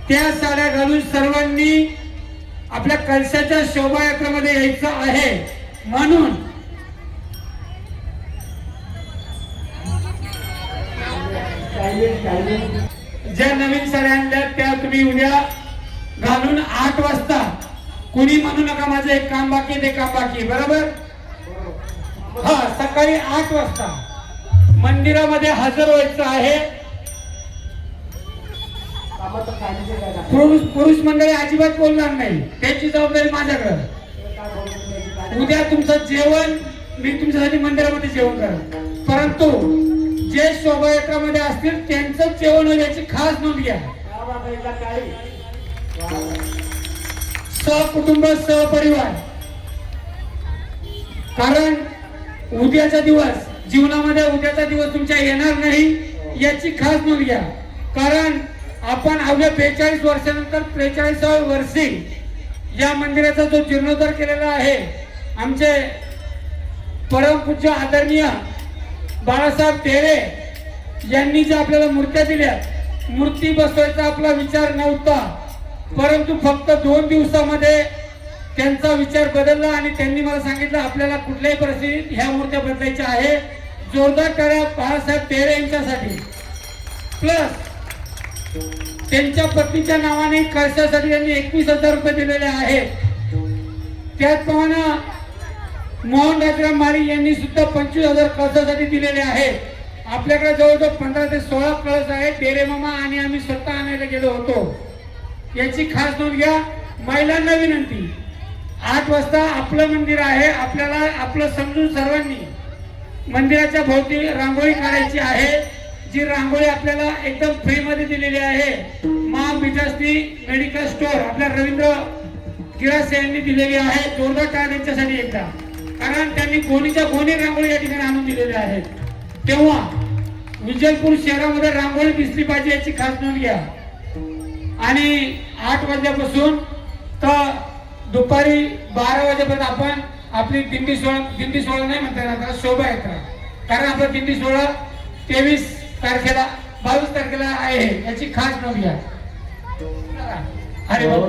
त्या साड्या घालून सर्वांनी आपल्या कळसाच्या शोभायात्रेमध्ये यायचं आहे. म्हणून ज्या नवीन साड्या आणल्या त्या तुम्ही उद्या घालून 8 वाजता, कुणी म्हणू नका माझं एक काम बाकी ते काम बाकी, बरोबर? हा, सकाळी 8 वाजता मंदिरामध्ये हजर व्हायचं आहे. पुरुष मंडळी अजिबात बोलणार नाही, त्याची जबाबदारी माझ्याकडे. उद्या तुमचं जेवण मी तुमच्यासाठी मंदिरामध्ये जेवण करेन, परंतु जे शोभायात्रामध्ये असतील त्यांचं जेवण होईल याची खास नोंद घ्या. सहकुटुंब सहपरिवार, कारण उद्याचा दिवस जीवनामध्ये उद्याचा दिवस तुमच्या येणार नाही याची खास नोंद घ्या. कारण आपण अवघ्या 42 वर्षानंतर 43व्या वर्षी या मंदिराचा जो जीर्णोद्धार केलेला आहे, आमचे परमपूज्य आदरणीय बाळासाहेब टेरे यांनी जे आपल्याला मूर्त्या दिल्या, मूर्ती बसवायचा आपला विचार नव्हता, परंतु फक्त 2 दिवसामध्ये त्यांचा विचार बदलला आणि त्यांनी मला सांगितलं आपल्याला कुठल्याही परिस्थितीत ह्या मूर्त्या बदलायच्या आहे. जोरदार टाळ्या बाळासाहेब टेरे यांच्यासाठी. प्लस त्यांच्या पत्नीच्या नावाने खर्चासाठी त्यांनी 21,000 रुपये दिलेले आहेत. त्याचप्रमाणे मोहन राजराम माळी यांनी सुद्धा 25,000 खर्चासाठी दिलेले आहेत. आपल्याकडे जवळजवळ 15 ते 16 कळस आहेत. टेरे मामा आणि आम्ही स्वतः आणायला गेलो होतो, याची खास नोंद घ्या. महिलांना विनंती, 8 वाजता आपलं मंदिर आहे, आपल्याला आपलं समजून सर्वांनी मंदिराच्या भोवती रांगोळी काढायची आहे. जी रांगोळी आपल्याला एकदम फ्री मध्ये दिलेली आहे मा बीजास्ती मेडिकल स्टोर आपल्या रवींद्र गिरासे यांनी दिलेली आहे. जोरदार टाळ त्यांच्यासाठी एकदा, कारण त्यांनी गोणीच्या गोणी रांगोळी या ठिकाणी आणून दिलेल्या आहेत. तेव्हा विजयपूर शहरामध्ये रांगोळी दिसली पाहिजे याची खास नोंद घ्या. आणि 8 वाजल्यापासून तर दुपारी 12 वाजेपर्यंत आपण आपली दिंडी सोहळा नाही म्हणता येणार, शोभायात्रा, कारण आपला दिंडी सोहळा 23 तारखेला 22 तारखेला आहे, याची खास नोंद घ्या. अरे बाबा,